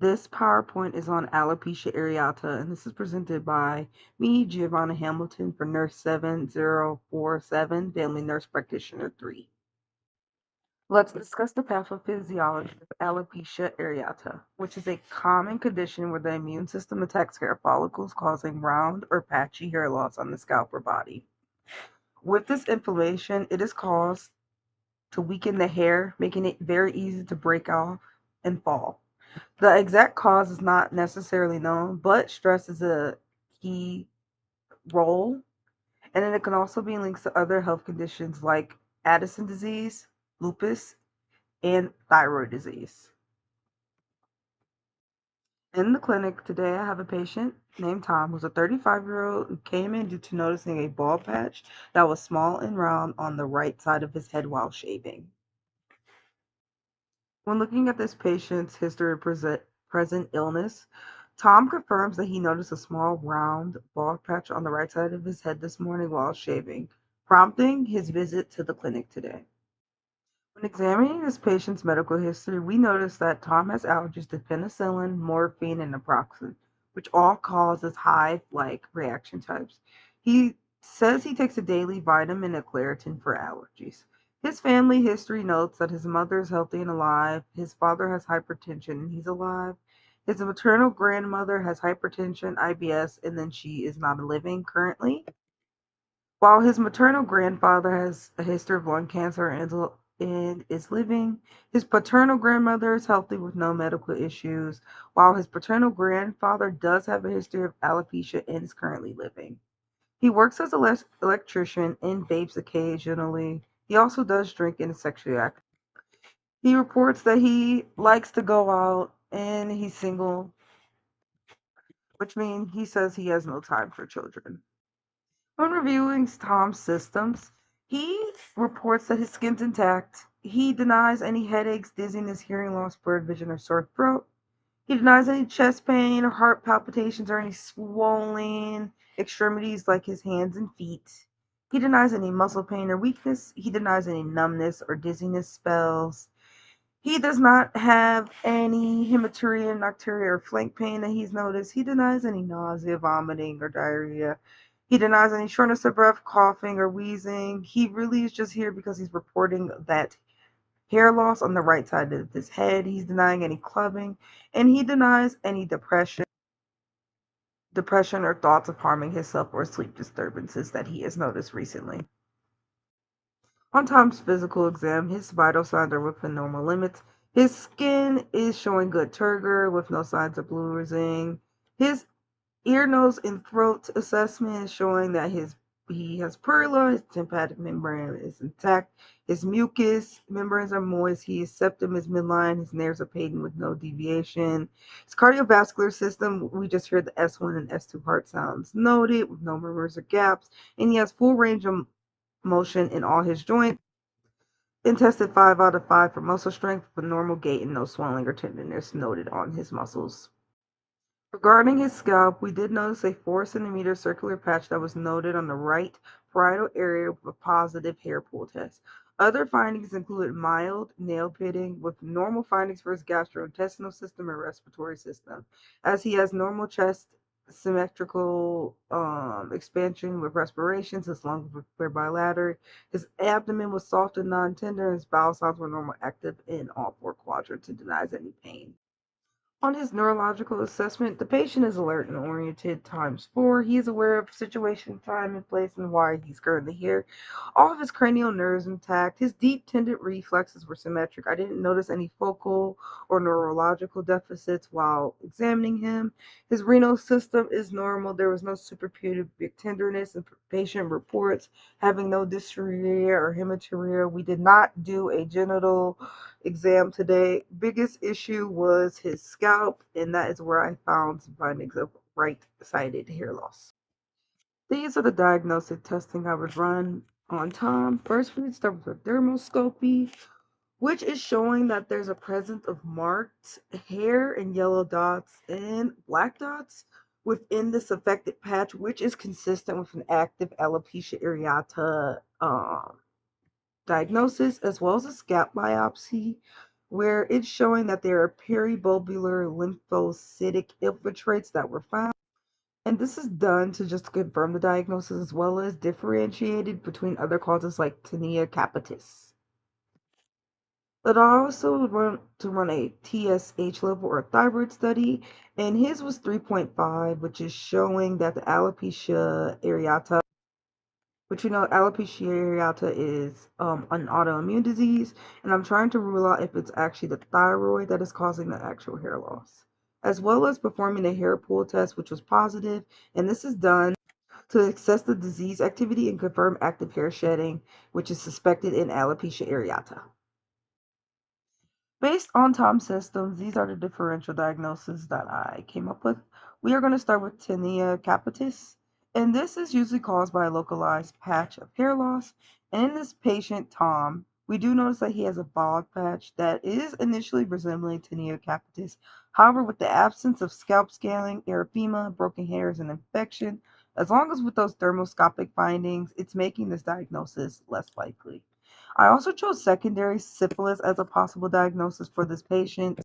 This PowerPoint is on alopecia areata, and this is presented by me, Giovanna Hamilton, for Nurse 7047, Family Nurse Practitioner 3. Let's discuss the pathophysiology of alopecia areata, which is a common condition where the immune system attacks hair follicles, causing round or patchy hair loss on the scalp or body. With this inflammation, it is caused to weaken the hair, making it very easy to break off and fall. The exact cause is not necessarily known, but stress is a key role, and then it can also be linked to other health conditions like Addison disease, lupus, and thyroid disease. In the clinic today, I have a patient named Tom who's a 35-year-old who came in due to noticing a bald patch that was small and round on the right side of his head while shaving. When looking at this patient's history of present illness, Tom confirms that he noticed a small round bald patch on the right side of his head this morning while shaving, prompting his visit to the clinic today. When examining this patient's medical history, we noticed that Tom has allergies to penicillin, morphine, and naproxen, which all causes hive-like reaction types. He says he takes a daily vitamin and Claritin for allergies. His family history notes that his mother is healthy and alive, his father has hypertension and he's alive, his maternal grandmother has hypertension, IBS, and then she is not living currently. While his maternal grandfather has a history of lung cancer and is living, his paternal grandmother is healthy with no medical issues, while his paternal grandfather does have a history of alopecia and is currently living. He works as an electrician and vapes occasionally. He also does drink and is sexually active. He reports that he likes to go out and he's single, which means he says he has no time for children. When reviewing Tom's systems, he reports that his skin's intact. He denies any headaches, dizziness, hearing loss, blurred vision, or sore throat. He denies any chest pain or heart palpitations or any swollen extremities like his hands and feet. He denies any muscle pain or weakness. He denies any numbness or dizziness spells. He does not have any hematuria, nocturia, or flank pain that he's noticed. He denies any nausea, vomiting, or diarrhea. He denies any shortness of breath, coughing, or wheezing. He really is just here because he's reporting that hair loss on the right side of his head. He's denying any clubbing, and he denies any depression or thoughts of harming himself or sleep disturbances that he has noticed recently. On Tom's physical exam, his vital signs are within normal limits. His skin is showing good turgor with no signs of bruising. His ear, nose, and throat assessment is showing that he has purula, his tympanic membrane is intact, his mucous membranes are moist, his septum is midline, his nerves are patent with no deviation. His cardiovascular system, we just heard the S1 and S2 heart sounds noted with no murmurs or gaps, and he has full range of motion in all his joints, and tested 5 out of 5 for muscle strength with normal gait and no swelling or tenderness noted on his muscles. Regarding his scalp, we did notice a 4 centimeter circular patch that was noted on the right parietal area with a positive hair pull test. Other findings included mild nail pitting with normal findings for his gastrointestinal system and respiratory system, as he has normal chest symmetrical expansion with respirations, his lungs were clear bilateral, his abdomen was soft and non-tender, and his bowel sounds were normal active in all 4 quadrants and denies any pain. On his neurological assessment, the patient is alert and oriented times 4. He is aware of situation, time, and place, and why he's currently here. All of his cranial nerves intact. His deep tendon reflexes were symmetric. I didn't notice any focal or neurological deficits while examining him. His renal system is normal. There was no suprapubic tenderness, and patient reports having no dysuria or hematuria. We did not do a genital exam today. Biggest issue was his scalp, and that is where I found some findings of right-sided hair loss. These are the diagnostic testing I would run on Tom. First, we start with a dermoscopy, which is showing that there's a presence of marked hair and yellow dots and black dots within this affected patch, which is consistent with an active alopecia areata diagnosis, as well as a scalp biopsy, where it's showing that there are peribulbar lymphocytic infiltrates that were found. And this is done to just confirm the diagnosis as well as differentiated between other causes like tinea capitis. But I also want to run a TSH level or thyroid study, and his was 3.5, which is showing that the alopecia areata, which we know alopecia areata is an autoimmune disease, and I'm trying to rule out if it's actually the thyroid that is causing the actual hair loss, as well as performing a hair pull test, which was positive, and this is done to assess the disease activity and confirm active hair shedding, which is suspected in alopecia areata. Based on Tom's systems, these are the differential diagnoses that I came up with. We are going to start with tinea capitis, and this is usually caused by a localized patch of hair loss. And in this patient, Tom, we do notice that he has a bald patch that is initially resembling tinea capitis. However, with the absence of scalp scaling, erythema, broken hairs, and infection, as long as with those dermoscopic findings, it's making this diagnosis less likely. I also chose secondary syphilis as a possible diagnosis for this patient,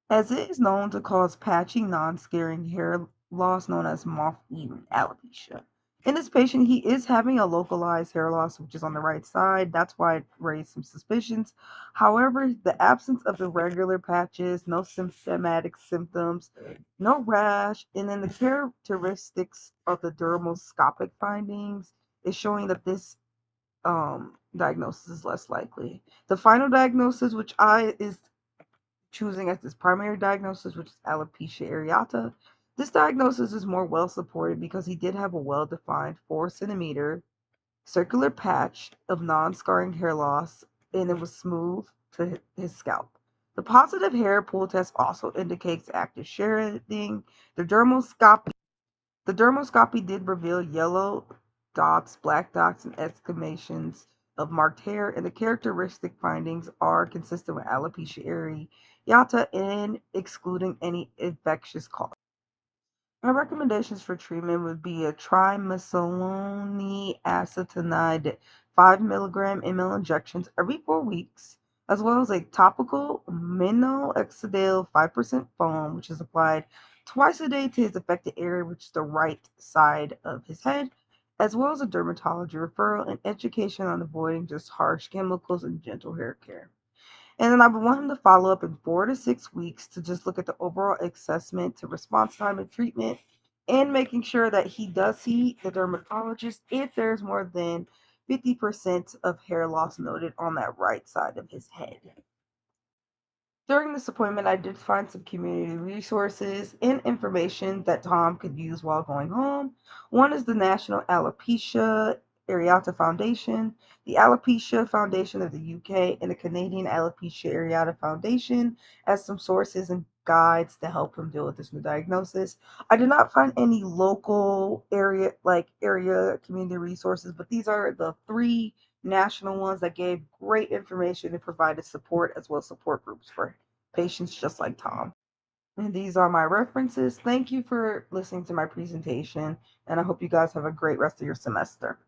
as it is known to cause patchy, non-scaring hair loss known as moth-eaten alopecia. In this patient, he is having a localized hair loss, which is on the right side. That's why it raised some suspicions. However, the absence of irregular patches, no symptomatic symptoms, no rash, and then the characteristics of the dermoscopic findings is showing that this diagnosis is less likely. The final diagnosis, which I is choosing as this primary diagnosis, which is alopecia areata. This diagnosis is more well supported because he did have a well defined 4 centimeter circular patch of non scarring hair loss, and it was smooth to his scalp. The positive hair pull test also indicates active shedding. The dermoscopy the dermoscopy did reveal yellow dots, black dots, and exclamations of marked hair, and the characteristic findings are consistent with alopecia areata and excluding any infectious cause. My recommendations for treatment would be a triamcinolone acetonide 5 milligram ml injections every 4 weeks, as well as a topical minoxidil 5% foam, which is applied twice a day to his affected area, which is the right side of his head, as well as a dermatology referral and education on avoiding just harsh chemicals and gentle hair care. And then I would want him to follow up in 4 to 6 weeks to just look at the overall assessment to response time and treatment and making sure that he does see the dermatologist if there's more than 50% of hair loss noted on that right side of his head. During this appointment, I did find some community resources and information that Tom could use while going home. One is the National Alopecia Areata Foundation, the Alopecia Foundation of the UK, and the Canadian Alopecia Areata Foundation as some sources and guides to help him deal with this new diagnosis. I did not find any local area community resources, but these are the three national ones that gave great information and provided support as well as support groups for patients just like Tom. And these are my references. Thank you for listening to my presentation, and I hope you guys have a great rest of your semester.